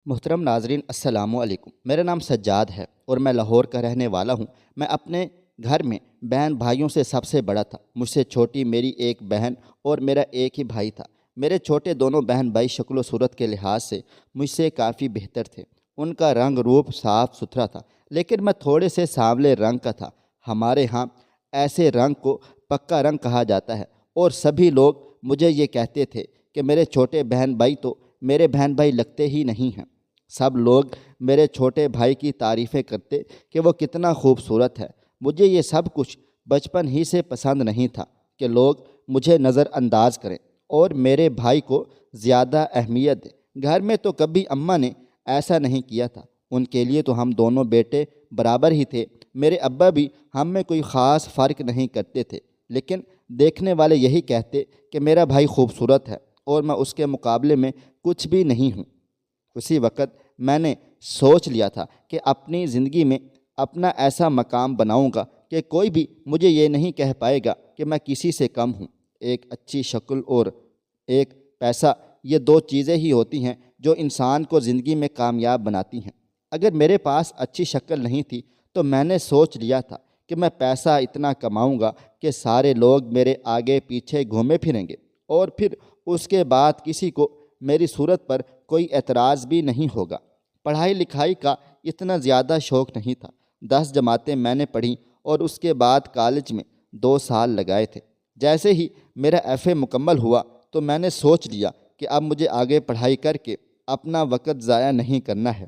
محترم ناظرین السلام علیکم۔ میرا نام سجاد ہے اور میں لاہور کا رہنے والا ہوں۔ میں اپنے گھر میں بہن بھائیوں سے سب سے بڑا تھا۔ مجھ سے چھوٹی میری ایک بہن اور میرا ایک ہی بھائی تھا۔ میرے چھوٹے دونوں بہن بھائی شکل و صورت کے لحاظ سے مجھ سے کافی بہتر تھے۔ ان کا رنگ روپ صاف ستھرا تھا، لیکن میں تھوڑے سے سانولے رنگ کا تھا۔ ہمارے ہاں ایسے رنگ کو پکا رنگ کہا جاتا ہے، اور سبھی لوگ مجھے یہ کہتے تھے کہ میرے چھوٹے بہن بھائی تو میرے بہن بھائی لگتے ہی نہیں ہیں۔ سب لوگ میرے چھوٹے بھائی کی تعریفیں کرتے کہ وہ کتنا خوبصورت ہے۔ مجھے یہ سب کچھ بچپن ہی سے پسند نہیں تھا کہ لوگ مجھے نظر انداز کریں اور میرے بھائی کو زیادہ اہمیت دیں۔ گھر میں تو کبھی اماں نے ایسا نہیں کیا تھا۔ ان کے لیے تو ہم دونوں بیٹے برابر ہی تھے۔ میرے ابا بھی ہم میں کوئی خاص فرق نہیں کرتے تھے، لیکن دیکھنے والے یہی کہتے کہ میرا بھائی خوبصورت ہے اور میں اس کے مقابلے میں کچھ بھی نہیں ہوں۔ اسی وقت میں نے سوچ لیا تھا کہ اپنی زندگی میں اپنا ایسا مقام بناؤں گا کہ کوئی بھی مجھے یہ نہیں کہہ پائے گا کہ میں کسی سے کم ہوں۔ ایک اچھی شکل اور ایک پیسہ، یہ دو چیزیں ہی ہوتی ہیں جو انسان کو زندگی میں کامیاب بناتی ہیں۔ اگر میرے پاس اچھی شکل نہیں تھی تو میں نے سوچ لیا تھا کہ میں پیسہ اتنا کماؤں گا کہ سارے لوگ میرے آگے پیچھے گھومے پھریں گے، اور پھر اس کے بعد کسی کو میری صورت پر کوئی اعتراض بھی نہیں ہوگا۔ پڑھائی لکھائی کا اتنا زیادہ شوق نہیں تھا۔ 10 جماعتیں میں نے پڑھیں اور اس کے بعد کالج میں 2 سال لگائے تھے۔ جیسے ہی میرا FA مکمل ہوا تو میں نے سوچ لیا کہ اب مجھے آگے پڑھائی کر کے اپنا وقت ضائع نہیں کرنا ہے،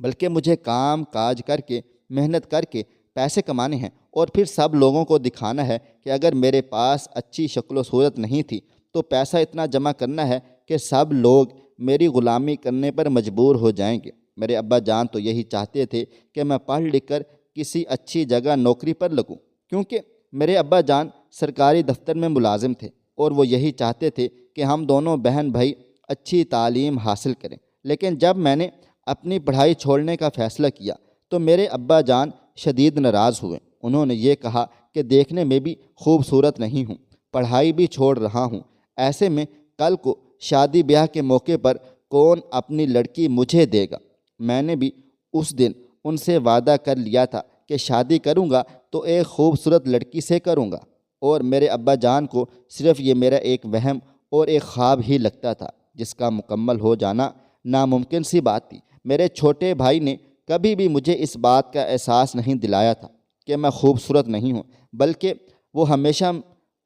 بلکہ مجھے کام کاج کر کے محنت کر کے پیسے کمانے ہیں، اور پھر سب لوگوں کو دکھانا ہے کہ اگر میرے پاس اچھی شکل و صورت نہیں تھی تو پیسہ اتنا جمع کرنا ہے کہ سب لوگ میری غلامی کرنے پر مجبور ہو جائیں گے۔ میرے ابا جان تو یہی چاہتے تھے کہ میں پڑھ لکھ کر کسی اچھی جگہ نوکری پر لگوں، کیونکہ میرے ابا جان سرکاری دفتر میں ملازم تھے، اور وہ یہی چاہتے تھے کہ ہم دونوں بہن بھائی اچھی تعلیم حاصل کریں۔ لیکن جب میں نے اپنی پڑھائی چھوڑنے کا فیصلہ کیا تو میرے ابا جان شدید ناراض ہوئے۔ انہوں نے یہ کہا کہ دیکھنے میں بھی خوبصورت نہیں ہوں، پڑھائی بھی چھوڑ رہا ہوں، ایسے میں کل کو شادی بیاہ کے موقع پر کون اپنی لڑکی مجھے دے گا؟ میں نے بھی اس دن ان سے وعدہ کر لیا تھا کہ شادی کروں گا تو ایک خوبصورت لڑکی سے کروں گا، اور میرے ابا جان کو صرف یہ میرا ایک وہم اور ایک خواب ہی لگتا تھا، جس کا مکمل ہو جانا ناممکن سی بات تھی۔ میرے چھوٹے بھائی نے کبھی بھی مجھے اس بات کا احساس نہیں دلایا تھا کہ میں خوبصورت نہیں ہوں، بلکہ وہ ہمیشہ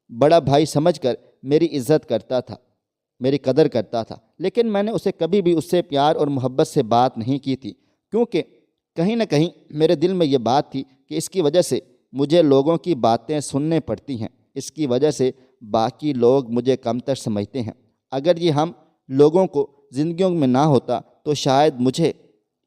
بڑا بھائی سمجھ کر میری عزت کرتا تھا، میری قدر کرتا تھا۔ لیکن میں نے اسے کبھی بھی اس سے پیار اور محبت سے بات نہیں کی تھی، کیونکہ کہیں نہ کہیں میرے دل میں یہ بات تھی کہ اس کی وجہ سے مجھے لوگوں کی باتیں سننے پڑتی ہیں، اس کی وجہ سے باقی لوگ مجھے کمتر سمجھتے ہیں۔ اگر یہ ہم لوگوں کو زندگیوں میں نہ ہوتا تو شاید مجھے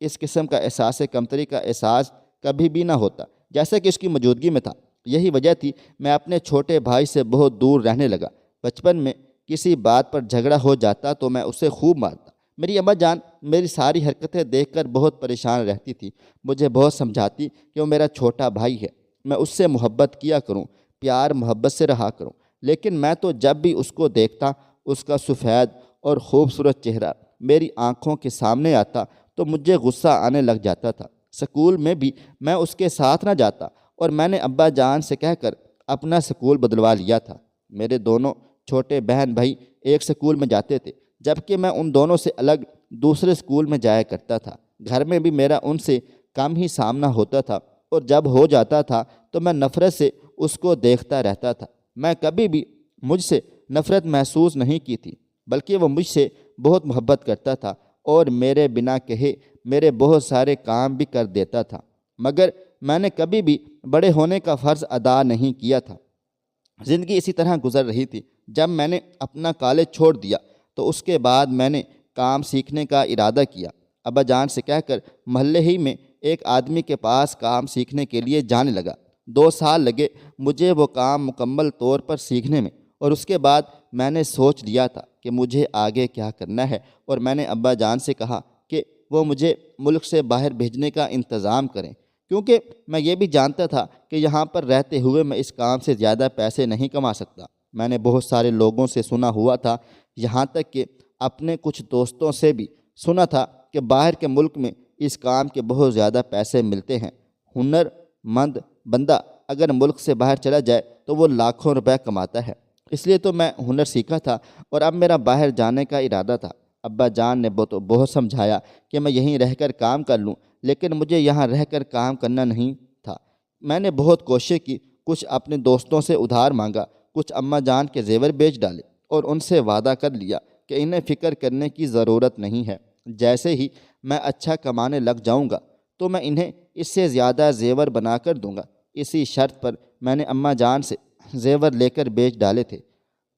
اس قسم کا احساس کمتری کا احساس کبھی بھی نہ ہوتا جیسا کہ اس کی موجودگی میں تھا۔ یہی وجہ تھی میں اپنے چھوٹے بھائی سے بہت دور رہنے لگا۔ بچپن میں کسی بات پر جھگڑا ہو جاتا تو میں اسے خوب مارتا۔ میری اماں جان میری ساری حرکتیں دیکھ کر بہت پریشان رہتی تھی، مجھے بہت سمجھاتی کہ وہ میرا چھوٹا بھائی ہے، میں اس سے محبت کیا کروں، پیار محبت سے رہا کروں۔ لیکن میں تو جب بھی اس کو دیکھتا، اس کا سفید اور خوبصورت چہرہ میری آنکھوں کے سامنے آتا تو مجھے غصہ آنے لگ جاتا تھا۔ سکول میں بھی میں اس کے ساتھ نہ جاتا، اور میں نے ابا جان سے کہہ کر اپنا سکول بدلوا لیا تھا۔ میرے دونوں چھوٹے بہن بھائی ایک سکول میں جاتے تھے، جبکہ میں ان دونوں سے الگ دوسرے سکول میں جایا کرتا تھا۔ گھر میں بھی میرا ان سے کم ہی سامنا ہوتا تھا، اور جب ہو جاتا تھا تو میں نفرت سے اس کو دیکھتا رہتا تھا۔ میں کبھی بھی مجھ سے نفرت محسوس نہیں کی تھی، بلکہ وہ مجھ سے بہت محبت کرتا تھا اور میرے بنا کہے میرے بہت سارے کام بھی کر دیتا تھا، مگر میں نے کبھی بھی بڑے ہونے کا فرض ادا نہیں کیا تھا۔ زندگی اسی طرح گزر رہی تھی۔ جب میں نے اپنا کالج چھوڑ دیا تو اس کے بعد میں نے کام سیکھنے کا ارادہ کیا۔ ابا جان سے کہہ کر محلے ہی میں ایک آدمی کے پاس کام سیکھنے کے لیے جانے لگا۔ 2 سال لگے مجھے وہ کام مکمل طور پر سیکھنے میں، اور اس کے بعد میں نے سوچ لیا تھا کہ مجھے آگے کیا کرنا ہے، اور میں نے ابا جان سے کہا کہ وہ مجھے ملک سے باہر بھیجنے کا انتظام کریں، کیونکہ میں یہ بھی جانتا تھا کہ یہاں پر رہتے ہوئے میں اس کام سے زیادہ پیسے نہیں کما سکتا۔ میں نے بہت سارے لوگوں سے سنا ہوا تھا، یہاں تک کہ اپنے کچھ دوستوں سے بھی سنا تھا کہ باہر کے ملک میں اس کام کے بہت زیادہ پیسے ملتے ہیں۔ ہنر مند بندہ اگر ملک سے باہر چلا جائے تو وہ لاکھوں روپے کماتا ہے۔ اس لیے تو میں ہنر سیکھا تھا اور اب میرا باہر جانے کا ارادہ تھا۔ ابا جان نے بہت سمجھایا کہ میں یہیں رہ کر کام کر لوں، لیکن مجھے یہاں رہ کر کام کرنا نہیں تھا۔ میں نے بہت کوشش کی، کچھ اپنے دوستوں سے ادھار مانگا، کچھ اماں جان کے زیور بیچ ڈالے اور ان سے وعدہ کر لیا کہ انہیں فکر کرنے کی ضرورت نہیں ہے، جیسے ہی میں اچھا کمانے لگ جاؤں گا تو میں انہیں اس سے زیادہ زیور بنا کر دوں گا۔ اسی شرط پر میں نے اماں جان سے زیور لے کر بیچ ڈالے تھے۔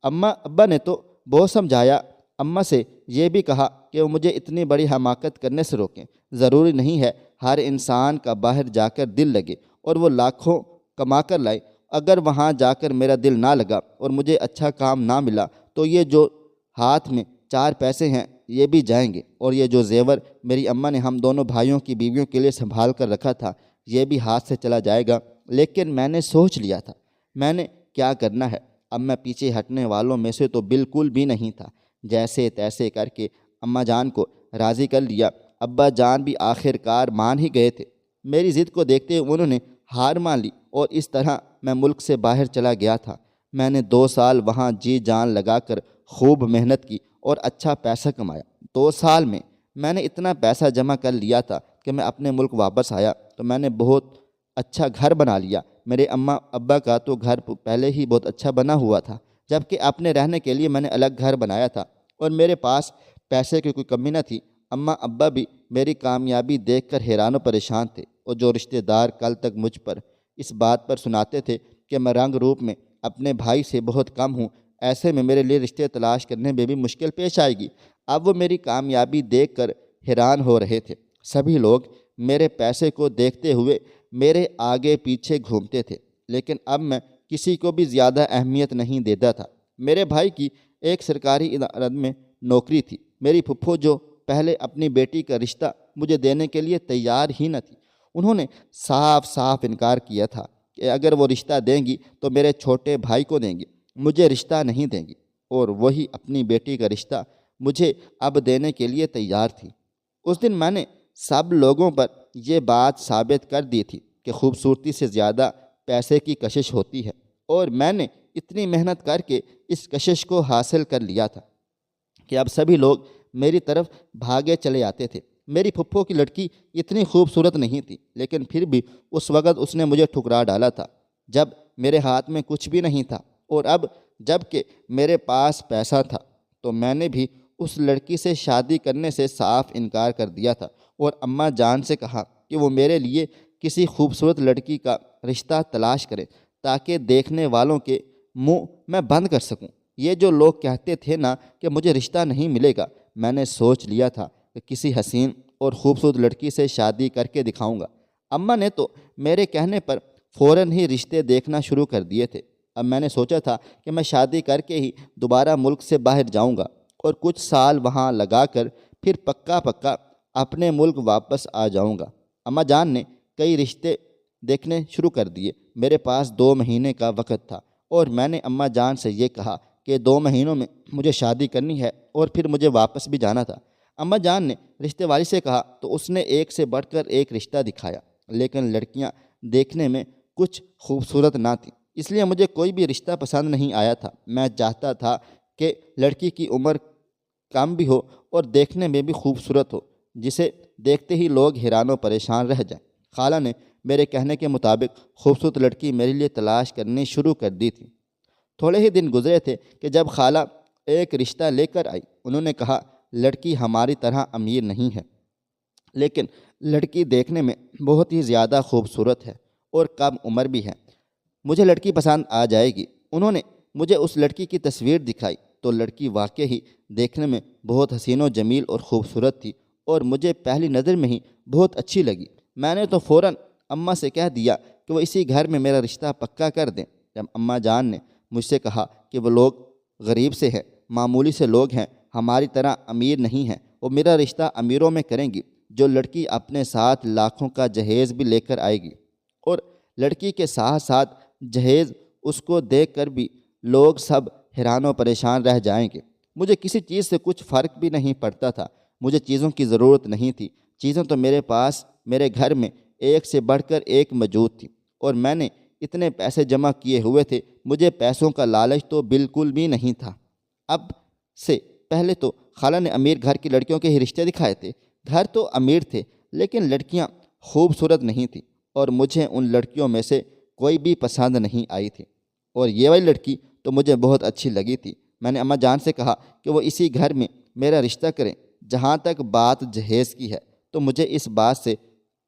ابا نے تو بہت سمجھایا، اماں سے یہ بھی کہا کہ وہ مجھے اتنی بڑی حماقت کرنے سے روکیں۔ ضروری نہیں ہے ہر انسان کا باہر جا کر دل لگے اور وہ لاکھوں کما کر لائے۔ اگر وہاں جا کر میرا دل نہ لگا اور مجھے اچھا کام نہ ملا تو یہ جو ہاتھ میں 4 پیسے ہیں یہ بھی جائیں گے، اور یہ جو زیور میری اماں نے ہم دونوں بھائیوں کی بیویوں کے لیے سنبھال کر رکھا تھا یہ بھی ہاتھ سے چلا جائے گا۔ لیکن میں نے سوچ لیا تھا میں نے کیا کرنا ہے۔ اب میں پیچھے ہٹنے والوں میں سے تو بالکل بھی نہیں تھا۔ جیسے تیسے کر کے اماں جان کو راضی کر لیا۔ ابا جان بھی آخر کار مان ہی گئے تھے۔ میری ضد کو دیکھتے ہوئے انہوں نے ہار مان لی اور اس طرح میں ملک سے باہر چلا گیا تھا۔ میں نے 2 سال وہاں جی جان لگا کر خوب محنت کی اور اچھا پیسہ کمایا۔ 2 سال میں نے اتنا پیسہ جمع کر لیا تھا کہ میں اپنے ملک واپس آیا تو میں نے بہت اچھا گھر بنا لیا۔ میرے اماں ابا کا تو گھر پہلے ہی بہت اچھا بنا ہوا تھا، جبکہ اپنے رہنے کے لیے میں نے الگ گھر بنایا تھا اور میرے پاس پیسے کی کوئی کمی نہ تھی۔ اماں ابا بھی میری کامیابی دیکھ کر حیران و پریشان تھے، اور جو رشتہ دار کل تک مجھ پر اس بات پر سناتے تھے کہ میں رنگ روپ میں اپنے بھائی سے بہت کم ہوں، ایسے میں میرے لیے رشتے تلاش کرنے میں بھی مشکل پیش آئے گی، اب وہ میری کامیابی دیکھ کر حیران ہو رہے تھے۔ سبھی لوگ میرے پیسے کو دیکھتے ہوئے میرے آگے پیچھے گھومتے تھے، لیکن اب میں کسی کو بھی زیادہ اہمیت نہیں دیتا تھا۔ میرے بھائی کی ایک سرکاری ادارے میں نوکری تھی۔ میری پھپھو جو پہلے اپنی بیٹی کا رشتہ مجھے دینے کے لیے تیار ہی نہ تھی، انہوں نے صاف انکار کیا تھا کہ اگر وہ رشتہ دیں گی تو میرے چھوٹے بھائی کو دیں گی، مجھے رشتہ نہیں دیں گی، اور وہی اپنی بیٹی کا رشتہ مجھے اب دینے کے لیے تیار تھی۔ اس دن میں نے سب لوگوں پر یہ بات ثابت کر دی تھی کہ خوبصورتی سے زیادہ پیسے کی کشش ہوتی ہے، اور میں نے اتنی محنت کر کے اس کشش کو حاصل کر لیا تھا کہ اب سبھی لوگ میری طرف بھاگے چلے آتے تھے۔ میری پھپھو کی لڑکی اتنی خوبصورت نہیں تھی، لیکن پھر بھی اس وقت اس نے مجھے ٹھکرا ڈالا تھا جب میرے ہاتھ میں کچھ بھی نہیں تھا، اور اب جب کہ میرے پاس پیسہ تھا تو میں نے بھی اس لڑکی سے شادی کرنے سے صاف انکار کر دیا تھا، اور اماں جان سے کہا کہ وہ میرے لیے کسی خوبصورت لڑکی کا رشتہ تلاش کریں تاکہ دیکھنے والوں کے منہ میں بند کر سکوں۔ یہ جو لوگ کہتے تھے نا کہ مجھے رشتہ نہیں ملے گا، میں نے سوچ لیا تھا کہ کسی حسین اور خوبصورت لڑکی سے شادی کر کے دکھاؤں گا۔ اماں نے تو میرے کہنے پر فوراً ہی رشتے دیکھنا شروع کر دیے تھے۔ اب میں نے سوچا تھا کہ میں شادی کر کے ہی دوبارہ ملک سے باہر جاؤں گا اور کچھ سال وہاں لگا کر پھر پکا اپنے ملک واپس آ جاؤں گا۔ اماں جان نے کئی رشتے دیکھنے شروع کر دیے۔ میرے پاس 2 مہینے کا وقت تھا اور میں نے اماں جان سے یہ کہا کہ 2 مہینوں میں مجھے شادی کرنی ہے اور پھر مجھے واپس بھی جانا تھا۔ اماں جان نے رشتے والی سے کہا تو اس نے ایک سے بڑھ کر ایک رشتہ دکھایا، لیکن لڑکیاں دیکھنے میں کچھ خوبصورت نہ تھیں، اس لیے مجھے کوئی بھی رشتہ پسند نہیں آیا تھا۔ میں چاہتا تھا کہ لڑکی کی عمر کم بھی ہو اور دیکھنے میں بھی خوبصورت ہو، جسے دیکھتے ہی لوگ حیران و پریشان رہ جائیں۔ خالہ نے میرے کہنے کے مطابق خوبصورت لڑکی میرے لیے تلاش کرنی شروع کر دی تھی۔ تھوڑے ہی دن گزرے تھے کہ جب خالہ ایک رشتہ لے کر آئی۔ انہوں نے کہا لڑکی ہماری طرح امیر نہیں ہے، لیکن لڑکی دیکھنے میں بہت ہی زیادہ خوبصورت ہے اور کم عمر بھی ہے، مجھے لڑکی پسند آ جائے گی۔ انہوں نے مجھے اس لڑکی کی تصویر دکھائی تو لڑکی واقعی ہی دیکھنے میں بہت حسین و جمیل اور خوبصورت تھی، اور مجھے پہلی نظر میں ہی بہت اچھی لگی۔ میں نے تو فوراً اماں سے کہہ دیا کہ وہ اسی گھر میں میرا رشتہ پکا کر دیں۔ جب اماں جان نے مجھ سے کہا کہ وہ لوگ غریب سے ہیں، معمولی سے لوگ ہیں، ہماری طرح امیر نہیں ہیں، وہ میرا رشتہ امیروں میں کریں گی، جو لڑکی اپنے ساتھ لاکھوں کا جہیز بھی لے کر آئے گی، اور لڑکی کے ساتھ ساتھ جہیز اس کو دیکھ کر بھی لوگ سب حیران و پریشان رہ جائیں گے۔ مجھے کسی چیز سے کچھ فرق بھی نہیں پڑتا تھا، مجھے چیزوں کی ضرورت نہیں تھی، چیزیں تو میرے پاس میرے گھر میں ایک سے بڑھ کر ایک موجود تھی، اور میں نے اتنے پیسے جمع کیے ہوئے تھے، مجھے پیسوں کا لالچ تو بالکل بھی نہیں تھا۔ اب سے پہلے تو خالہ نے امیر گھر کی لڑکیوں کے ہی رشتے دکھائے تھے۔ گھر تو امیر تھے لیکن لڑکیاں خوبصورت نہیں تھیں، اور مجھے ان لڑکیوں میں سے کوئی بھی پسند نہیں آئی تھی، اور یہ والی لڑکی تو مجھے بہت اچھی لگی تھی۔ میں نے اماں جان سے کہا کہ وہ اسی گھر میں میرا رشتہ کریں۔ جہاں تک بات جہیز کی ہے تو مجھے اس بات سے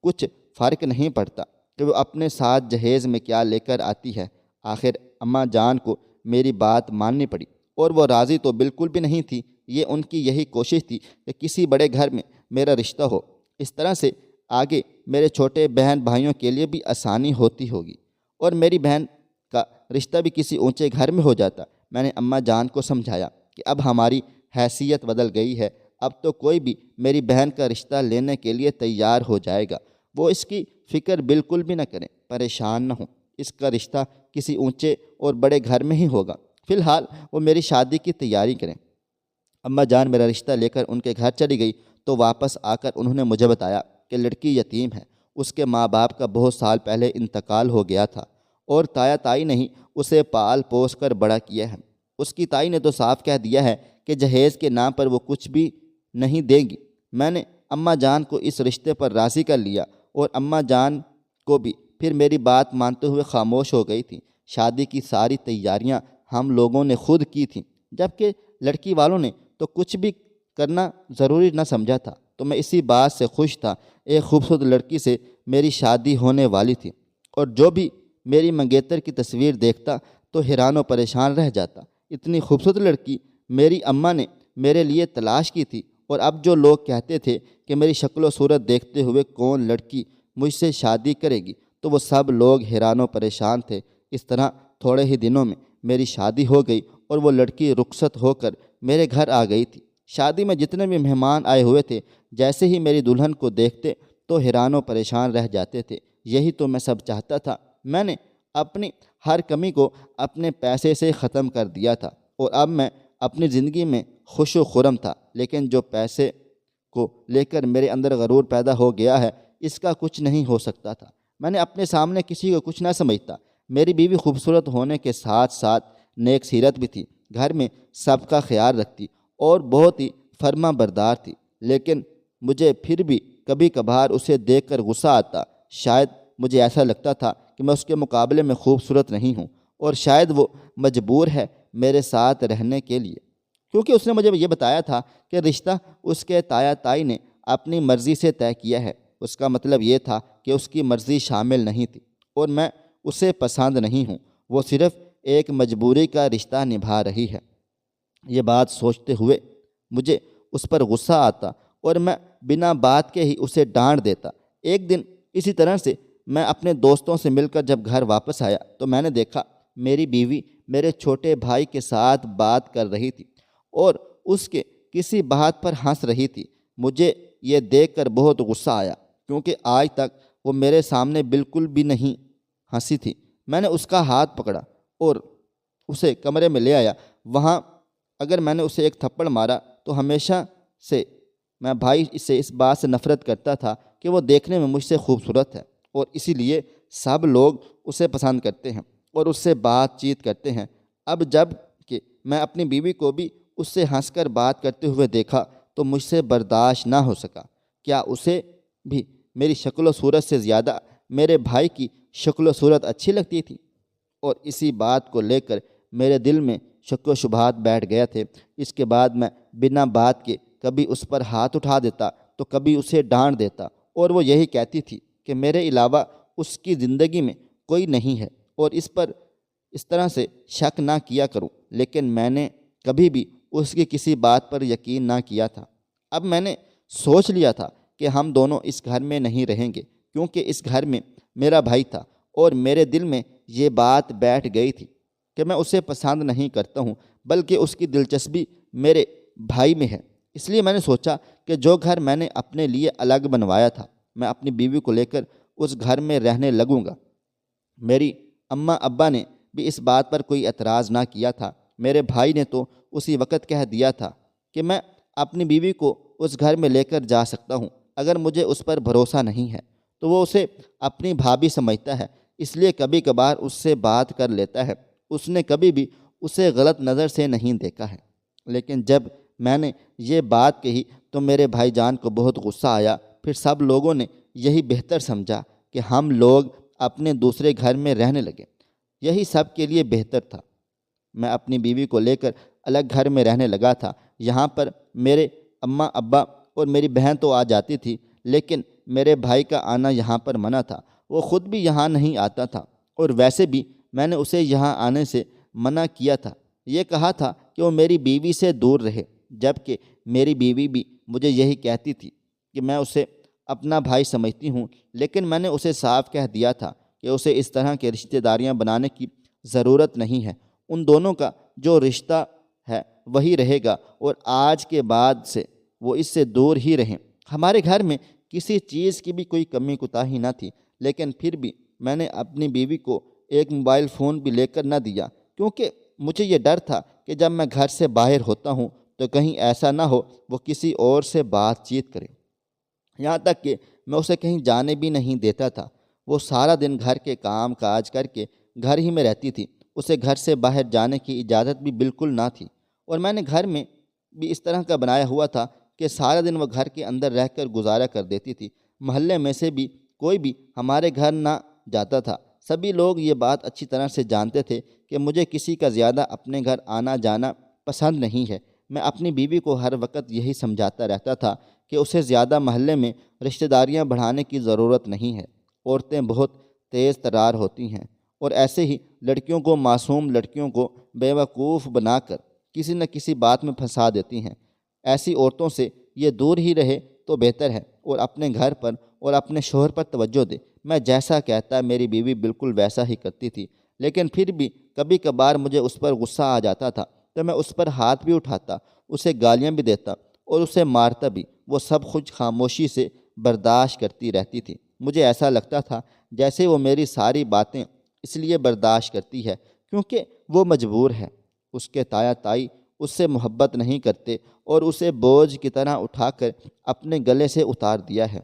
کچھ فرق نہیں پڑتا کہ وہ اپنے ساتھ جہیز میں کیا لے کر آتی ہے۔ آخر اماں جان کو میری بات ماننی پڑی، اور وہ راضی تو بالکل بھی نہیں تھی۔ یہ ان کی یہی کوشش تھی کہ کسی بڑے گھر میں میرا رشتہ ہو، اس طرح سے آگے میرے چھوٹے بہن بھائیوں کے لیے بھی آسانی ہوتی ہوگی، اور میری بہن کا رشتہ بھی کسی اونچے گھر میں ہو جاتا۔ میں نے اماں جان کو سمجھایا کہ اب ہماری حیثیت بدل گئی ہے، اب تو کوئی بھی میری بہن کا رشتہ لینے کے لیے تیار ہو جائے گا، وہ اس کی فکر بالکل بھی نہ کریں، پریشان نہ ہوں، اس کا رشتہ کسی اونچے اور بڑے گھر میں ہی ہوگا، فی الحال وہ میری شادی کی تیاری کریں۔ اماں جان میرا رشتہ لے کر ان کے گھر چلی گئی تو واپس آ کر انہوں نے مجھے بتایا کہ لڑکی یتیم ہے، اس کے ماں باپ کا بہت سال پہلے انتقال ہو گیا تھا، اور تایا تائی نے ہی اسے پال پوس کر بڑا کیا ہے۔ اس کی تائی نے تو صاف کہہ دیا ہے کہ جہیز کے نام پر وہ کچھ بھی نہیں دیں گی۔ میں نے اماں جان کو اس رشتے پر راضی کر لیا، اور اماں جان کو بھی پھر میری بات مانتے ہوئے خاموش ہو گئی تھی۔ شادی کی ساری تیاریاں ہم لوگوں نے خود کی تھیں، جبکہ لڑکی والوں نے تو کچھ بھی کرنا ضروری نہ سمجھا تھا۔ تو میں اسی بات سے خوش تھا، ایک خوبصورت لڑکی سے میری شادی ہونے والی تھی، اور جو بھی میری منگیتر کی تصویر دیکھتا تو حیران و پریشان رہ جاتا۔ اتنی خوبصورت لڑکی میری اماں نے میرے لیے تلاش کی تھی، اور اب جو لوگ کہتے تھے کہ میری شکل و صورت دیکھتے ہوئے کون لڑکی مجھ سے شادی کرے گی، تو وہ سب لوگ حیران و پریشان تھے۔ اس طرح تھوڑے ہی دنوں میں میری شادی ہو گئی، اور وہ لڑکی رخصت ہو کر میرے گھر آ گئی تھی۔ شادی میں جتنے بھی مہمان آئے ہوئے تھے، جیسے ہی میری دلہن کو دیکھتے تو حیران و پریشان رہ جاتے تھے۔ یہی تو میں سب چاہتا تھا۔ میں نے اپنی ہر کمی کو اپنے پیسے سے ختم کر دیا تھا، اور اب میں اپنی زندگی میں خوش و خرم تھا، لیکن جو پیسے کو لے کر میرے اندر غرور پیدا ہو گیا ہے، اس کا کچھ نہیں ہو سکتا تھا۔ میں نے اپنے سامنے کسی کو کچھ نہ سمجھتا۔ میری بیوی خوبصورت ہونے کے ساتھ ساتھ نیک سیرت بھی تھی، گھر میں سب کا خیال رکھتی، اور بہت ہی فرما بردار تھی، لیکن مجھے پھر بھی کبھی کبھار اسے دیکھ کر غصہ آتا۔ شاید مجھے ایسا لگتا تھا کہ میں اس کے مقابلے میں خوبصورت نہیں ہوں، اور شاید وہ مجبور ہے میرے ساتھ رہنے کے لیے، کیونکہ اس نے مجھے یہ بتایا تھا کہ رشتہ اس کے تایا تائی نے اپنی مرضی سے طے کیا ہے۔ اس کا مطلب یہ تھا کہ اس کی مرضی شامل نہیں تھی، اور میں اسے پسند نہیں ہوں، وہ صرف ایک مجبوری کا رشتہ نبھا رہی ہے۔ یہ بات سوچتے ہوئے مجھے اس پر غصہ آتا، اور میں بنا بات کے ہی اسے ڈانٹ دیتا۔ ایک دن اسی طرح سے میں اپنے دوستوں سے مل کر جب گھر واپس آیا تو میں نے دیکھا میری بیوی میرے چھوٹے بھائی کے ساتھ بات کر رہی تھی، اور اس کے کسی بات پر ہنس رہی تھی۔ مجھے یہ دیکھ کر بہت غصہ آیا، کیونکہ آج تک وہ میرے سامنے بالکل بھی نہیں ہنسی تھی۔ میں نے اس کا ہاتھ پکڑا اور اسے کمرے میں لے آیا۔ وہاں اگر میں نے اسے ایک تھپڑ مارا تو ہمیشہ سے میں بھائی سے اس بات سے نفرت کرتا تھا کہ وہ دیکھنے میں مجھ سے خوبصورت ہے، اور اسی لیے سب لوگ اسے پسند کرتے ہیں اور اس سے بات چیت کرتے ہیں۔ اب جب کہ میں اپنی بیوی کو بھی اس سے ہنس کر بات کرتے ہوئے دیکھا تو مجھ سے برداشت نہ ہو سکا۔ کیا اسے بھی میری شکل و صورت سے زیادہ میرے بھائی کی شکل و صورت اچھی لگتی تھی؟ اور اسی بات کو لے کر میرے دل میں شک و شبہات بیٹھ گئے تھے۔ اس کے بعد میں بنا بات کے کبھی اس پر ہاتھ اٹھا دیتا تو کبھی اسے ڈانٹ دیتا، اور وہ یہی کہتی تھی کہ میرے علاوہ اس کی زندگی میں کوئی نہیں ہے، اور اس پر اس طرح سے شک نہ کیا کروں۔ لیکن میں نے کبھی بھی اس کی کسی بات پر یقین نہ کیا تھا۔ اب میں نے سوچ لیا تھا کہ ہم دونوں اس گھر میں نہیں رہیں گے، کیونکہ اس گھر میں میرا بھائی تھا، اور میرے دل میں یہ بات بیٹھ گئی تھی کہ میں اسے پسند نہیں کرتا ہوں، بلکہ اس کی دلچسپی میرے بھائی میں ہے۔ اس لیے میں نے سوچا کہ جو گھر میں نے اپنے لیے الگ بنوایا تھا، میں اپنی بیوی کو لے کر اس گھر میں رہنے لگوں گا۔ میری اماں ابا نے بھی اس بات پر کوئی اعتراض نہ کیا تھا۔ میرے بھائی نے تو اسی وقت کہہ دیا تھا کہ میں اپنی بیوی کو اس گھر میں لے کر جا سکتا ہوں۔ اگر مجھے اس پر بھروسہ نہیں ہے تو وہ اسے اپنی بھابھی سمجھتا ہے، اس لیے کبھی کبھار اس سے بات کر لیتا ہے۔ اس نے کبھی بھی اسے غلط نظر سے نہیں دیکھا ہے۔ لیکن جب میں نے یہ بات کہی تو میرے بھائی جان کو بہت غصہ آیا۔ پھر سب لوگوں نے یہی بہتر سمجھا کہ ہم لوگ اپنے دوسرے گھر میں رہنے لگے۔ یہی سب کے لیے بہتر تھا۔ میں اپنی بیوی کو لے کر الگ گھر میں رہنے لگا تھا۔ یہاں پر میرے اماں ابا اور میری بہن تو آ جاتی تھی، لیکن میرے بھائی کا آنا یہاں پر منع تھا۔ وہ خود بھی یہاں نہیں آتا تھا، اور ویسے بھی میں نے اسے یہاں آنے سے منع کیا تھا۔ یہ کہا تھا کہ وہ میری بیوی سے دور رہے، جبکہ میری بیوی بھی مجھے یہی کہتی تھی کہ میں اسے اپنا بھائی سمجھتی ہوں، لیکن میں نے اسے صاف کہہ دیا تھا کہ اسے اس طرح کے رشتہ داریاں بنانے کی ضرورت نہیں ہے۔ ان دونوں کا جو رشتہ ہے وہی رہے گا، اور آج کے بعد سے وہ اس سے دور ہی رہیں۔ ہمارے گھر میں کسی چیز کی بھی کوئی کمی کوتاہی نہ تھی، لیکن پھر بھی میں نے اپنی بیوی کو ایک موبائل فون بھی لے کر نہ دیا، کیونکہ مجھے یہ ڈر تھا کہ جب میں گھر سے باہر ہوتا ہوں تو کہیں ایسا نہ ہو وہ کسی اور سے بات چیت کرے۔ یہاں تک کہ میں اسے کہیں جانے بھی نہیں دیتا تھا۔ وہ سارا دن گھر کے کام کاج کر کے گھر ہی میں رہتی تھی۔ اسے گھر سے باہر جانے کی اجازت بھی بالکل نہ تھی، اور میں نے گھر میں بھی اس طرح کا بنایا ہوا تھا کہ سارا دن وہ گھر کے اندر رہ کر گزارا کر دیتی تھی۔ محلے میں سے بھی کوئی بھی ہمارے گھر نہ جاتا تھا۔ سبھی لوگ یہ بات اچھی طرح سے جانتے تھے کہ مجھے کسی کا زیادہ اپنے گھر آنا جانا پسند نہیں ہے۔ میں اپنی بیوی کو ہر وقت یہی سمجھاتا رہتا تھا کہ اسے زیادہ محلے میں رشتہ داریاں بڑھانے کی ضرورت نہیں ہے۔ عورتیں بہت تیز ترار ہوتی ہیں، اور ایسے ہی لڑکیوں کو، معصوم لڑکیوں کو بیوقوف بنا کر کسی نہ کسی بات میں پھنسا دیتی ہیں۔ ایسی عورتوں سے یہ دور ہی رہے تو بہتر ہے، اور اپنے گھر پر اور اپنے شوہر پر توجہ دے۔ میں جیسا کہتا میری بیوی بالکل ویسا ہی کرتی تھی، لیکن پھر بھی کبھی کبھار مجھے اس پر غصہ آ جاتا تھا تو میں اس پر ہاتھ بھی اٹھاتا، اسے گالیاں بھی دیتا اور اسے مارتا بھی۔ وہ سب کچھ خاموشی سے برداشت کرتی رہتی تھی۔ مجھے ایسا لگتا تھا جیسے وہ میری ساری باتیں اس لیے برداشت کرتی ہے کیونکہ وہ مجبور ہے۔ اس کے تایا تائی اس سے محبت نہیں کرتے اور اسے بوجھ کی طرح اٹھا کر اپنے گلے سے اتار دیا ہے،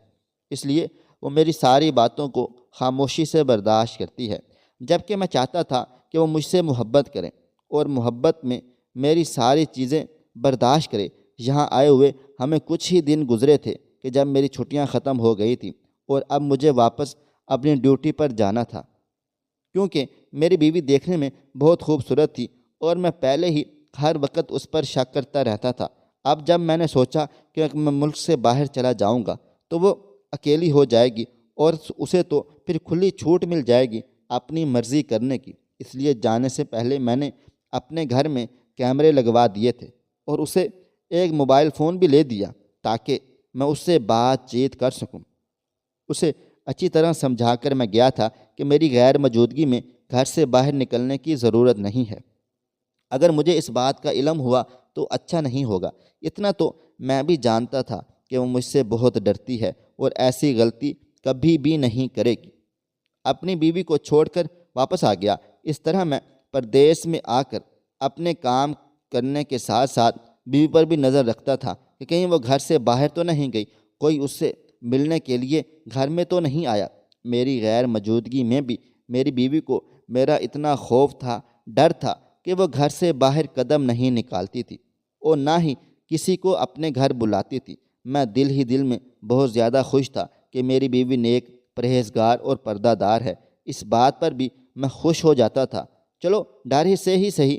اس لیے وہ میری ساری باتوں کو خاموشی سے برداشت کرتی ہے، جبکہ میں چاہتا تھا کہ وہ مجھ سے محبت کریں اور محبت میں میری ساری چیزیں برداشت کرے۔ یہاں آئے ہوئے ہمیں کچھ ہی دن گزرے تھے کہ جب میری چھٹیاں ختم ہو گئی تھیں اور اب مجھے واپس اپنی ڈیوٹی پر جانا تھا، کیونکہ میری بیوی دیکھنے میں بہت خوبصورت تھی اور میں پہلے ہی ہر وقت اس پر شک کرتا رہتا تھا۔ اب جب میں نے سوچا کہ میں ملک سے باہر چلا جاؤں گا تو وہ اکیلی ہو جائے گی اور اسے تو پھر کھلی چھوٹ مل جائے گی اپنی مرضی کرنے کی، اس لیے جانے سے پہلے میں نے اپنے گھر میں کیمرے لگوا دیے تھے اور اسے ایک موبائل فون بھی لے دیا تاکہ میں اس سے بات چیت کر سکوں۔ اسے اچھی طرح سمجھا کر میں گیا تھا کہ میری غیر موجودگی میں گھر سے باہر نکلنے کی ضرورت نہیں ہے۔ اگر مجھے اس بات کا علم ہوا تو اچھا نہیں ہوگا۔ اتنا تو میں بھی جانتا تھا کہ وہ مجھ سے بہت ڈرتی ہے اور ایسی غلطی کبھی بھی نہیں کرے گی۔ اپنی بیوی کو چھوڑ کر واپس آ گیا۔ اس طرح میں پردیس میں آ کر اپنے کام کرنے کے ساتھ ساتھ بیوی پر بھی نظر رکھتا تھا کہ کہیں وہ گھر سے باہر تو نہیں گئی، کوئی اس سے ملنے کے لیے گھر میں تو نہیں آیا۔ میری غیر موجودگی میں بھی میری بیوی کو میرا اتنا خوف تھا، ڈر تھا کہ وہ گھر سے باہر قدم نہیں نکالتی تھی اور نہ ہی کسی کو اپنے گھر بلاتی تھی۔ میں دل ہی دل میں بہت زیادہ خوش تھا کہ میری بیوی نیک، پرہیزگار اور پردہ دار ہے۔ اس بات پر بھی میں خوش ہو جاتا تھا، چلو ڈر ہی سے ہی صحیح،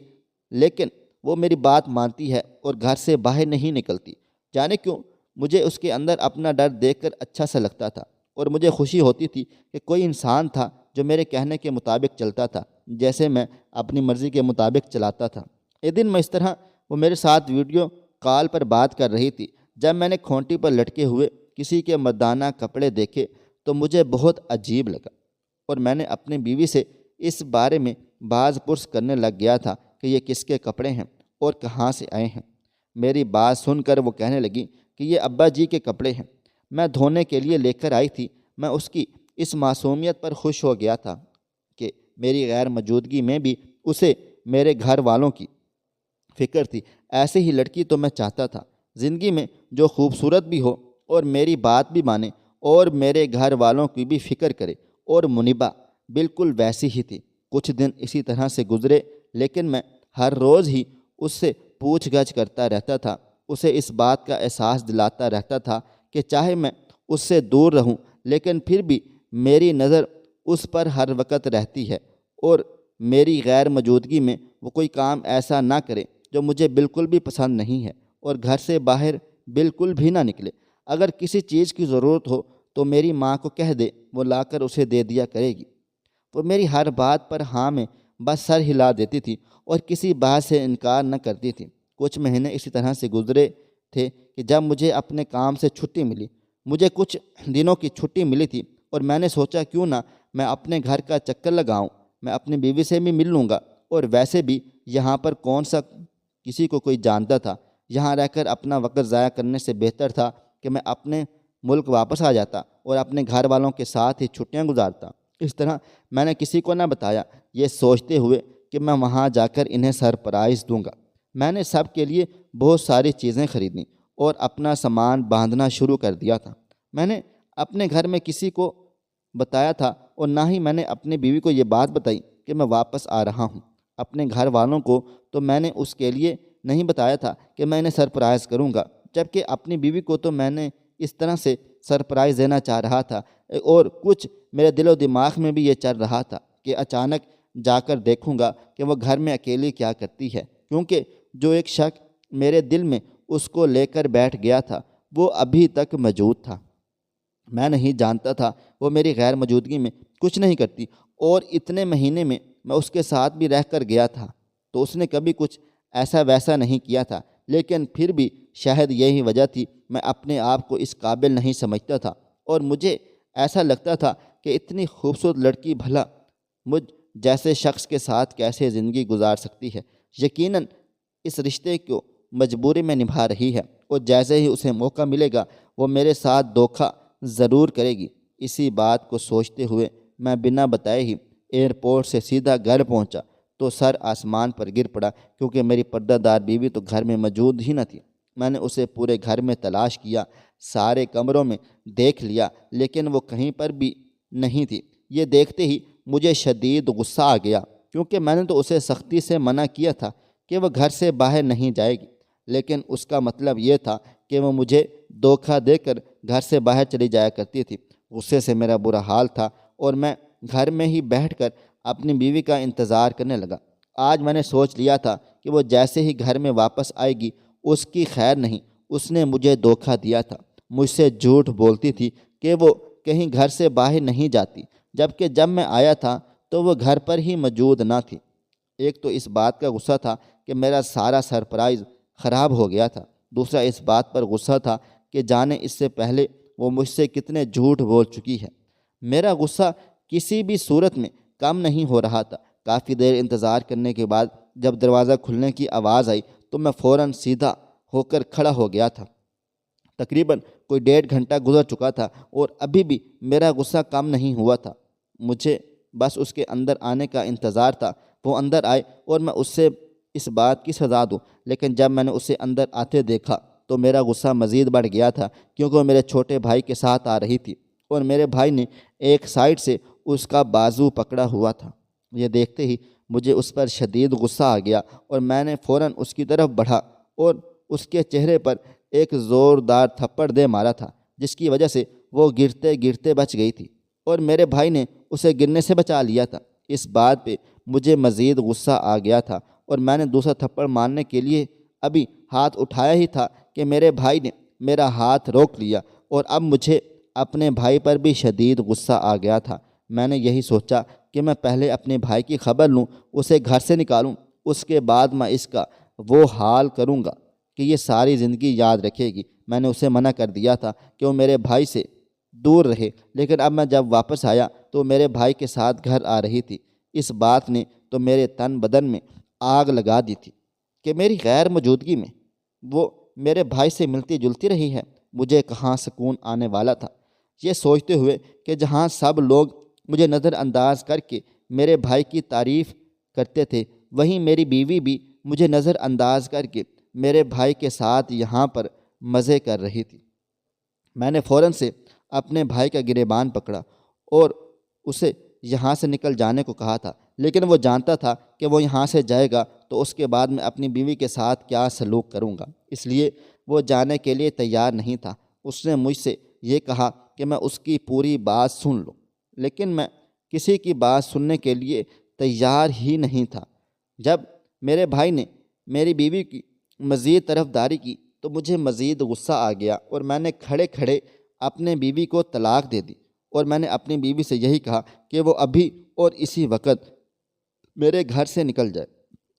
لیکن وہ میری بات مانتی ہے اور گھر سے باہر نہیں نکلتی۔ جانے کیوں مجھے اس کے اندر اپنا ڈر دیکھ کر اچھا سا لگتا تھا، اور مجھے خوشی ہوتی تھی کہ کوئی انسان تھا جو میرے کہنے کے مطابق چلتا تھا، جیسے میں اپنی مرضی کے مطابق چلاتا تھا۔ ایک دن میں اس طرح وہ میرے ساتھ ویڈیو کال پر بات کر رہی تھی جب میں نے کھونٹی پر لٹکے ہوئے کسی کے مردانہ کپڑے دیکھے تو مجھے بہت عجیب لگا، اور میں نے اپنی بیوی سے اس بارے میں باز پرس کرنے لگ گیا تھا کہ یہ کس کے کپڑے ہیں اور کہاں سے آئے ہیں۔ میری بات سن کر وہ کہنے لگی کہ یہ ابا جی کے کپڑے ہیں، میں دھونے کے لیے لے کر آئی تھی۔ میں اس کی اس معصومیت پر خوش ہو گیا تھا کہ میری غیر موجودگی میں بھی اسے میرے گھر والوں کی فکر تھی۔ ایسے ہی لڑکی تو میں چاہتا تھا۔ زندگی میں جو خوبصورت بھی ہو اور میری بات بھی مانے اور میرے گھر والوں کی بھی فکر کرے، اور منیبہ بالکل ویسی ہی تھی۔ کچھ دن اسی طرح سے گزرے، لیکن میں ہر روز ہی اس سے پوچھ گچھ کرتا رہتا تھا، اسے اس بات کا احساس دلاتا رہتا تھا کہ چاہے میں اس سے دور رہوں لیکن پھر بھی میری نظر اس پر ہر وقت رہتی ہے، اور میری غیر موجودگی میں وہ کوئی کام ایسا نہ کرے جو مجھے بالکل بھی پسند نہیں ہے، اور گھر سے باہر بالکل بھی نہ نکلے۔ اگر کسی چیز کی ضرورت ہو تو میری ماں کو کہہ دے، وہ لا کر اسے دے دیا کرے گی۔ وہ میری ہر بات پر ہاں میں بس سر ہلا دیتی تھی اور کسی بات سے انکار نہ کرتی تھی۔ کچھ مہینے اسی طرح سے گزرے تھے کہ جب مجھے اپنے کام سے چھٹی ملی، مجھے کچھ دنوں کی چھٹی ملی تھی، اور میں نے سوچا کیوں نہ میں اپنے گھر کا چکر لگاؤں، میں اپنی بیوی سے بھی مل لوں گا، اور ویسے بھی یہاں پر کون سا کسی کو کوئی جانتا تھا۔ یہاں رہ کر اپنا وقت ضائع کرنے سے بہتر تھا کہ میں اپنے ملک واپس آ جاتا اور اپنے گھر والوں کے ساتھ ہی چھٹیاں گزارتا۔ اس طرح میں نے کسی کو نہ بتایا، یہ سوچتے ہوئے کہ میں وہاں جا کر انہیں سرپرائز دوں گا۔ میں نے سب کے لیے بہت ساری چیزیں خریدیں اور اپنا سامان باندھنا شروع کر دیا تھا۔ میں نے اپنے گھر میں کسی کو بتایا تھا، اور نہ ہی میں نے اپنی بیوی کو یہ بات بتائی کہ میں واپس آ رہا ہوں۔ اپنے گھر والوں کو تو میں نے اس کے لیے نہیں بتایا تھا کہ میں انہیں سرپرائز کروں گا، جبکہ اپنی بیوی کو تو میں نے اس طرح سے سرپرائز دینا چاہ رہا تھا، اور کچھ میرے دل و دماغ میں بھی یہ چل رہا تھا کہ اچانک جا کر دیکھوں گا کہ وہ گھر میں اکیلی کیا کرتی ہے، کیونکہ جو ایک شک میرے دل میں اس کو لے کر بیٹھ گیا تھا وہ ابھی تک موجود تھا۔ میں نہیں جانتا تھا وہ میری غیر موجودگی میں کچھ نہیں کرتی، اور اتنے مہینے میں اس کے ساتھ بھی رہ کر گیا تھا تو اس نے کبھی کچھ ایسا ویسا نہیں کیا تھا، لیکن پھر بھی شاید یہی وجہ تھی میں اپنے آپ کو اس قابل نہیں سمجھتا تھا، اور مجھے ایسا لگتا تھا کہ اتنی خوبصورت لڑکی بھلا مجھ جیسے شخص کے ساتھ کیسے زندگی گزار سکتی ہے۔ یقیناً اس رشتے کو مجبوری میں نبھا رہی ہے، اور جیسے ہی اسے موقع ملے گا وہ میرے ساتھ دھوکہ ضرور کرے گی۔ اسی بات کو سوچتے ہوئے میں بنا بتائے ہی ایئرپورٹ سے سیدھا گھر پہنچا تو سر آسمان پر گر پڑا، کیونکہ میری پردہ دار بیوی تو گھر میں موجود ہی نہ تھی۔ میں نے اسے پورے گھر میں تلاش کیا، سارے کمروں میں دیکھ لیا، لیکن وہ کہیں پر بھی نہیں تھی۔ یہ دیکھتے ہی مجھے شدید غصہ آ گیا، کیونکہ میں نے تو اسے سختی سے منع کیا تھا کہ وہ گھر سے باہر نہیں جائے گی، لیکن اس کا مطلب یہ تھا کہ وہ مجھے دھوکہ دے کر گھر سے باہر چلی جایا کرتی تھی۔ غصے سے میرا برا حال تھا، اور میں گھر میں ہی بیٹھ کر اپنی بیوی کا انتظار کرنے لگا۔ آج میں نے سوچ لیا تھا کہ وہ جیسے ہی گھر میں واپس آئے گی اس کی خیر نہیں، اس نے مجھے دھوکہ دیا تھا، مجھ سے جھوٹ بولتی تھی کہ وہ کہیں گھر سے باہر نہیں جاتی، جبکہ جب میں آیا تھا تو وہ گھر پر ہی موجود نہ تھی۔ ایک تو اس بات کا غصہ تھا کہ میرا سارا سرپرائز خراب ہو گیا تھا، دوسرا اس بات پر غصہ تھا کہ جانے اس سے پہلے وہ مجھ سے کتنے جھوٹ بول چکی ہے۔ میرا غصہ کسی بھی صورت میں کم نہیں ہو رہا تھا۔ کافی دیر انتظار کرنے کے بعد جب دروازہ کھلنے کی آواز آئی تو میں فوراً سیدھا ہو کر کھڑا ہو گیا تھا۔ تقریباً کوئی 1.5 گھنٹہ گزر چکا تھا اور ابھی بھی میرا غصہ کم نہیں ہوا تھا۔ مجھے بس اس کے اندر آنے کا انتظار تھا۔ وہ اندر آئے اور میں اس سے اس بات کی سزا دوں، لیکن جب میں نے اسے اندر آتے دیکھا تو میرا غصہ مزید بڑھ گیا تھا، کیونکہ وہ میرے چھوٹے بھائی کے ساتھ آ رہی تھی، اور میرے بھائی نے ایک سائیڈ سے اس کا بازو پکڑا ہوا تھا۔ یہ دیکھتے ہی مجھے اس پر شدید غصہ آ گیا، اور میں نے فوراً اس کی طرف بڑھا اور اس کے چہرے پر ایک زوردار تھپڑ دے مارا تھا، جس کی وجہ سے وہ گرتے گرتے بچ گئی تھی، اور میرے بھائی نے اسے گرنے سے بچا لیا تھا۔ اس بات پہ مجھے مزید غصہ آ گیا تھا، اور میں نے دوسرا تھپڑ مارنے کے لیے ابھی ہاتھ اٹھایا ہی تھا کہ میرے بھائی نے میرا ہاتھ روک لیا، اور اب مجھے اپنے بھائی پر بھی شدید غصہ آ گیا تھا۔ میں نے یہی سوچا کہ میں پہلے اپنے بھائی کی خبر لوں، اسے گھر سے نکالوں، اس کے بعد میں اس کا وہ حال کروں گا کہ یہ ساری زندگی یاد رکھے گی۔ میں نے اسے منع کر دیا تھا کہ وہ میرے بھائی سے دور رہے، لیکن اب میں جب واپس آیا تو میرے بھائی کے ساتھ گھر آ رہی تھی۔ اس بات نے تو میرے تن بدن میں آگ لگا دی تھی کہ میری غیر موجودگی میں وہ میرے بھائی سے ملتی جلتی رہی ہے۔ مجھے کہاں سکون آنے والا تھا، یہ سوچتے ہوئے کہ جہاں سب لوگ مجھے نظر انداز کر کے میرے بھائی کی تعریف کرتے تھے، وہیں میری بیوی بھی مجھے نظر انداز کر کے میرے بھائی کے ساتھ یہاں پر مزے کر رہی تھی۔ میں نے فوراً سے اپنے بھائی کا گریبان پکڑا اور اسے یہاں سے نکل جانے کو کہا تھا، لیکن وہ جانتا تھا کہ وہ یہاں سے جائے گا تو اس کے بعد میں اپنی بیوی کے ساتھ کیا سلوک کروں گا، اس لیے وہ جانے کے لیے تیار نہیں تھا۔ اس نے مجھ سے یہ کہا کہ میں اس کی پوری بات سن لوں، لیکن میں کسی کی بات سننے کے لیے تیار ہی نہیں تھا۔ جب میرے بھائی نے میری بیوی کی مزید طرفداری کی تو مجھے مزید غصہ آ گیا اور میں نے کھڑے کھڑے اپنے بیوی کو طلاق دے دی، اور میں نے اپنی بیوی سے یہی کہا کہ وہ ابھی اور اسی وقت میرے گھر سے نکل جائے۔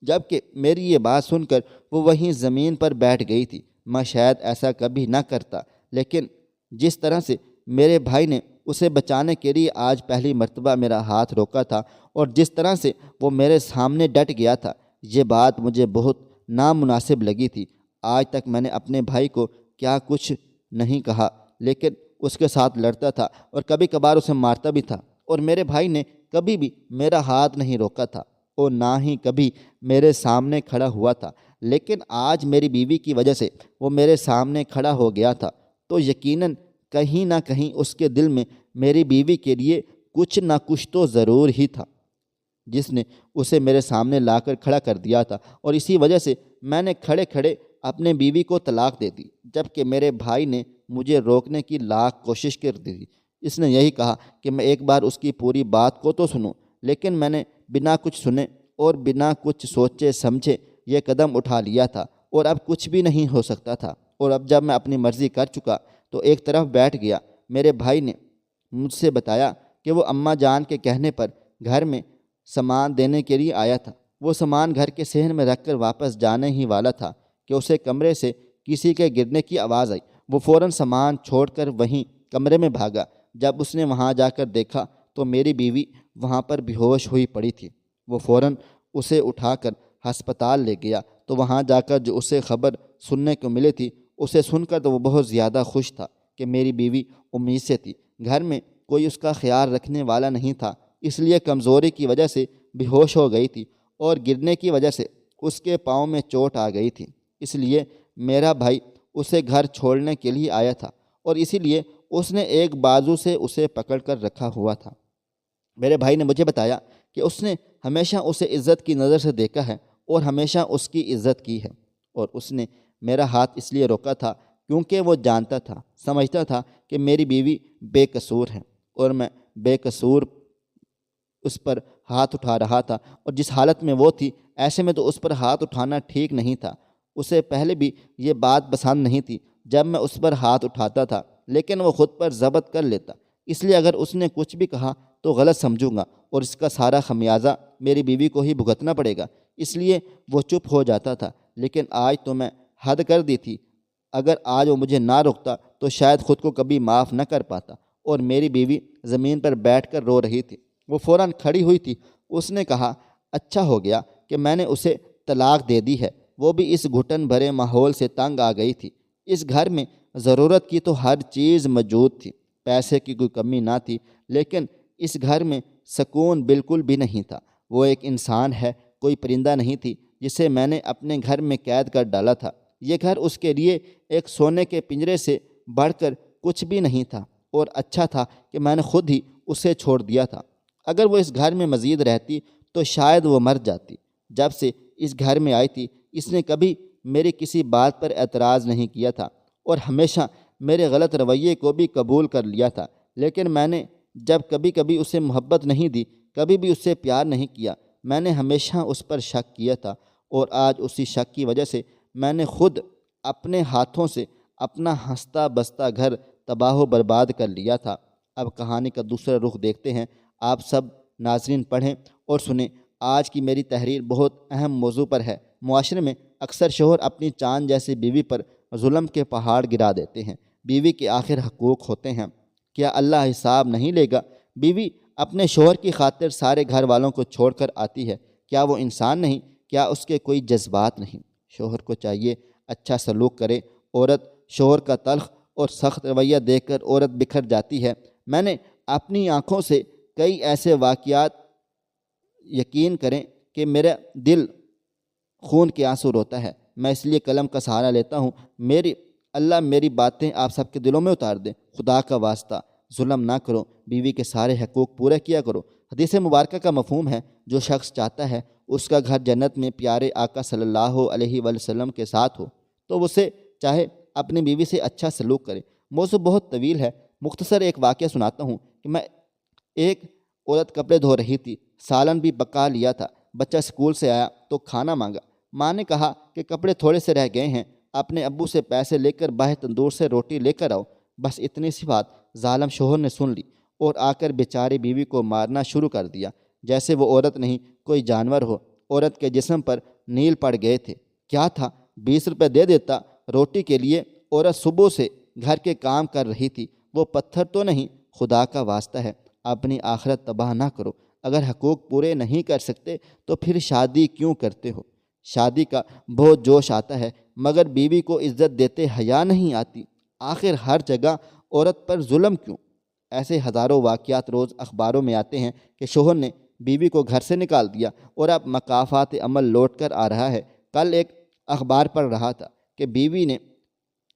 جبکہ میری یہ بات سن کر وہ وہیں زمین پر بیٹھ گئی تھی۔ میں شاید ایسا کبھی نہ کرتا، لیکن جس طرح سے میرے بھائی نے اسے بچانے کے لیے آج پہلی مرتبہ میرا ہاتھ روکا تھا اور جس طرح سے وہ میرے سامنے ڈٹ گیا تھا، یہ بات مجھے بہت نامناسب لگی تھی۔ آج تک میں نے اپنے بھائی کو کیا کچھ نہیں کہا، لیکن اس کے ساتھ لڑتا تھا اور کبھی کبھار اسے مارتا بھی تھا، اور میرے بھائی نے کبھی بھی میرا ہاتھ نہیں روکا تھا اور نہ ہی کبھی میرے سامنے کھڑا ہوا تھا۔ لیکن آج میری بیوی کی وجہ سے وہ میرے سامنے کھڑا ہو گیا تھا، تو یقیناً کہیں نہ کہیں اس کے دل میں میری بیوی کے لیے کچھ نہ کچھ تو ضرور ہی تھا، جس نے اسے میرے سامنے لا کر کھڑا کر دیا تھا، اور اسی وجہ سے میں نے کھڑے کھڑے اپنے بیوی کو طلاق دے دی، جبکہ میرے بھائی نے مجھے روکنے کی لاکھ کوشش کر دی۔ اس نے یہی کہا کہ میں ایک بار اس کی پوری بات کو تو سنوں، لیکن میں نے بنا کچھ سنے اور بنا کچھ سوچے سمجھے یہ قدم اٹھا لیا تھا، اور اب کچھ بھی نہیں ہو سکتا تھا۔ اور اب جب میں اپنی مرضی کر چکا تو ایک طرف بیٹھ گیا۔ میرے بھائی نے مجھ سے بتایا کہ وہ اماں جان کے کہنے پر گھر میں سامان دینے کے لیے آیا تھا۔ وہ سامان گھر کے صحن میں رکھ کر واپس جانے ہی والا تھا کہ اسے کمرے سے کسی کے گرنے کی آواز آئی۔ وہ فوراً سامان چھوڑ کر وہیں کمرے میں بھاگا۔ جب اس نے وہاں جا کر دیکھا تو میری بیوی وہاں پر بے ہوش ہوئی پڑی تھی۔ وہ فوراً اسے اٹھا کر ہسپتال لے گیا، تو وہاں جا کر جو اسے خبر سننے کو ملی تھی، اسے سن کر تو وہ بہت زیادہ خوش تھا کہ میری بیوی امید سے تھی۔ گھر میں کوئی اس کا خیال رکھنے والا نہیں تھا، اس لیے کمزوری کی وجہ سے بے ہوش ہو گئی تھی اور گرنے کی وجہ سے اس کے پاؤں میں چوٹ آ گئی تھی۔ اس لیے میرا بھائی اسے گھر چھوڑنے کے لیے آیا تھا، اور اسی لیے اس نے ایک بازو سے اسے پکڑ کر رکھا ہوا تھا۔ میرے بھائی نے مجھے بتایا کہ اس نے ہمیشہ اسے عزت کی نظر سے دیکھا ہے اور ہمیشہ اس کی عزت کی ہے، اور اس نے میرا ہاتھ اس لیے روکا تھا کیونکہ وہ جانتا تھا، سمجھتا تھا کہ میری بیوی بے قصور ہے اور میں بے قصور اس پر ہاتھ اٹھا رہا تھا، اور جس حالت میں وہ تھی ایسے میں تو اس پر ہاتھ اٹھانا ٹھیک نہیں تھا۔ اسے پہلے بھی یہ بات پسند نہیں تھی جب میں اس پر ہاتھ اٹھاتا تھا، لیکن وہ خود پر ضبط کر لیتا، اس لیے اگر اس نے کچھ بھی کہا تو غلط سمجھوں گا اور اس کا سارا خمیازہ میری بیوی کو ہی بھگتنا پڑے گا، اس لیے وہ چپ ہو جاتا تھا۔ لیکن آج تو میں حد کر دی تھی، اگر آج وہ مجھے نہ روکتا تو شاید خود کو کبھی معاف نہ کر پاتا۔ اور میری بیوی زمین پر بیٹھ کر رو رہی تھی، وہ فوراً کھڑی ہوئی تھی۔ اس نے کہا، اچھا ہو گیا کہ میں نے اسے طلاق دے دی ہے، وہ بھی اس گھٹن بھرے ماحول سے تنگ آ گئی تھی۔ اس گھر میں ضرورت کی تو ہر چیز موجود تھی، پیسے کی کوئی کمی نہ تھی، لیکن اس گھر میں سکون بالکل بھی نہیں تھا۔ وہ ایک انسان ہے، کوئی پرندہ نہیں تھی جسے میں نے اپنے گھر میں قید کر ڈالا تھا۔ یہ گھر اس کے لیے ایک سونے کے پنجرے سے بڑھ کر کچھ بھی نہیں تھا، اور اچھا تھا کہ میں نے خود ہی اسے چھوڑ دیا تھا۔ اگر وہ اس گھر میں مزید رہتی تو شاید وہ مر جاتی۔ جب سے اس گھر میں آئی تھی اس نے کبھی میری کسی بات پر اعتراض نہیں کیا تھا اور ہمیشہ میرے غلط رویے کو بھی قبول کر لیا تھا، لیکن میں نے جب کبھی کبھی اسے محبت نہیں دی، کبھی بھی اس سے پیار نہیں کیا، میں نے ہمیشہ اس پر شک کیا تھا، اور آج اسی شک کی وجہ سے میں نے خود اپنے ہاتھوں سے اپنا ہنستا بستا گھر تباہ و برباد کر لیا تھا۔ اب کہانی کا دوسرا رخ دیکھتے ہیں۔ آپ سب ناظرین پڑھیں اور سنیں۔ آج کی میری تحریر بہت اہم موضوع پر ہے۔ معاشرے میں اکثر شوہر اپنی چاند جیسی بیوی پر ظلم کے پہاڑ گرا دیتے ہیں۔ بیوی کے آخر حقوق ہوتے ہیں، کیا اللہ حساب نہیں لے گا؟ بیوی اپنے شوہر کی خاطر سارے گھر والوں کو چھوڑ کر آتی ہے، کیا وہ انسان نہیں؟ کیا اس کے کوئی جذبات نہیں؟ شوہر کو چاہیے اچھا سلوک کرے۔ عورت شوہر کا تلخ اور سخت رویہ دیکھ کر عورت بکھر جاتی ہے۔ میں نے اپنی آنکھوں سے کئی ایسے واقعات یقین کریں کہ میرا دل خون کے آنسو روتا ہے۔ میں اس لیے قلم کا سہارا لیتا ہوں۔ میری اللہ میری باتیں آپ سب کے دلوں میں اتار دے۔ خدا کا واسطہ ظلم نہ کرو، بیوی کے سارے حقوق پورے کیا کرو۔ حدیث مبارکہ کا مفہوم ہے جو شخص چاہتا ہے اس کا گھر جنت میں پیارے آقا صلی اللہ علیہ وآلہ وسلم کے ساتھ ہو تو اسے چاہے اپنی بیوی سے اچھا سلوک کرے۔ موضوع بہت طویل ہے، مختصر ایک واقعہ سناتا ہوں کہ میں ایک عورت کپڑے دھو رہی تھی، سالن بھی پکا لیا تھا۔ بچہ اسکول سے آیا تو کھانا مانگا۔ ماں نے کہا کہ کپڑے تھوڑے سے رہ گئے ہیں، اپنے ابو سے پیسے لے کر باہر تندور سے روٹی لے کر آؤ۔ بس اتنی سی بات ظالم شوہر نے سن لی اور آ کر بیچاری بیوی کو مارنا شروع کر دیا جیسے وہ عورت نہیں کوئی جانور ہو۔ عورت کے جسم پر نیل پڑ گئے تھے۔ کیا تھا، 20 روپے دے دیتا روٹی کے لیے۔ عورت صبح سے گھر کے کام کر رہی تھی، وہ پتھر تو نہیں۔ خدا کا واسطہ ہے اپنی آخرت تباہ نہ کرو۔ اگر حقوق پورے نہیں کر سکتے تو پھر شادی کیوں کرتے ہو؟ شادی کا بہت جوش آتا ہے مگر بیوی کو عزت دیتے حیا نہیں آتی۔ آخر ہر جگہ عورت پر ظلم کیوں؟ ایسے ہزاروں واقعات روز اخباروں میں آتے ہیں کہ شوہر نے بیوی کو گھر سے نکال دیا اور اب مکافات عمل لوٹ کر آ رہا ہے۔ کل ایک اخبار پڑھ رہا تھا کہ بیوی نے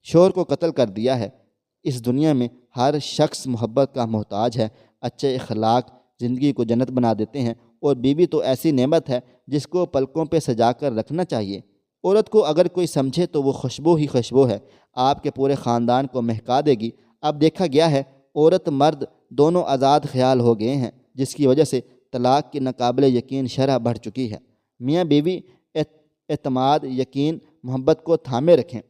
شوہر کو قتل کر دیا ہے۔ اس دنیا میں ہر شخص محبت کا محتاج ہے۔ اچھے اخلاق زندگی کو جنت بنا دیتے ہیں اور بیوی تو ایسی نعمت ہے جس کو پلکوں پہ سجا کر رکھنا چاہیے۔ عورت کو اگر کوئی سمجھے تو وہ خوشبو ہی خوشبو ہے، آپ کے پورے خاندان کو مہکا دے گی۔ اب دیکھا گیا ہے عورت مرد دونوں آزاد خیال ہو گئے ہیں، جس کی وجہ سے طلاق کی ناقابل یقین شرح بڑھ چکی ہے۔ میاں بیوی اعتماد، یقین، محبت کو تھامے رکھیں۔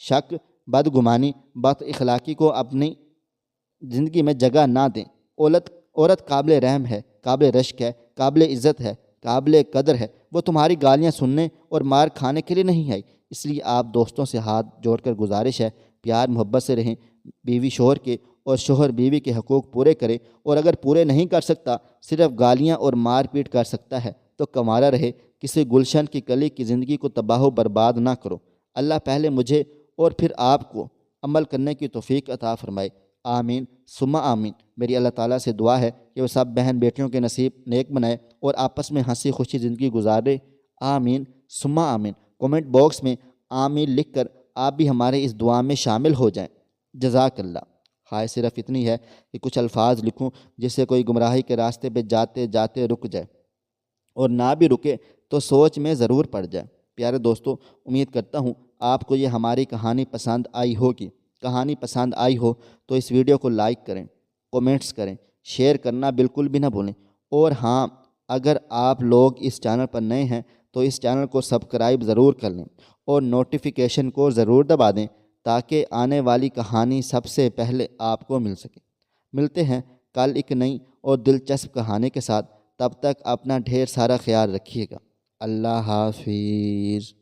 شک، بدگمانی، بد اخلاقی کو اپنی زندگی میں جگہ نہ دیں۔ عورت قابل رحم ہے، قابل رشک ہے، قابل عزت ہے، قابل قدر ہے۔ وہ تمہاری گالیاں سننے اور مار کھانے کے لیے نہیں ہے۔ اس لیے آپ دوستوں سے ہاتھ جوڑ کر گزارش ہے، پیار محبت سے رہیں، بیوی شوہر کے اور شوہر بیوی کے حقوق پورے کرے، اور اگر پورے نہیں کر سکتا، صرف گالیاں اور مار پیٹ کر سکتا ہے تو کمارا رہے۔ کسی گلشن کی کلی کی زندگی کو تباہ و برباد نہ کرو۔ اللہ پہلے مجھے اور پھر آپ کو عمل کرنے کی توفیق عطا فرمائے۔ آمین ثم آمین۔ میری اللہ تعالیٰ سے دعا ہے کہ وہ سب بہن بیٹیوں کے نصیب نیک بنائے اور آپس میں ہنسی خوشی زندگی گزارے۔ آمین ثم آمین۔ کومنٹ باکس میں آمین لکھ کر آپ بھی ہمارے اس دعا میں شامل ہو جائیں۔ جزاک اللہ۔ خواہش صرف اتنی ہے کہ کچھ الفاظ لکھوں جس سے کوئی گمراہی کے راستے پہ جاتے جاتے رک جائے، اور نہ بھی رکے تو سوچ میں ضرور پڑ جائے۔ پیارے دوستو، امید کرتا ہوں آپ کو یہ ہماری کہانی پسند آئی ہوگی۔ کہانی پسند آئی ہو تو اس ویڈیو کو لائک کریں، کومنٹس کریں، شیئر کرنا بالکل بھی نہ بھولیں۔ اور ہاں، اگر آپ لوگ اس چینل پر نئے ہیں تو اس چینل کو سبسکرائب ضرور کر لیں اور نوٹیفیکیشن کو ضرور دبا دیں تاکہ آنے والی کہانی سب سے پہلے آپ کو مل سکے۔ ملتے ہیں کل ایک نئی اور دلچسپ کہانی کے ساتھ۔ تب تک اپنا ڈھیر سارا خیال رکھیے گا۔ اللہ حافظ۔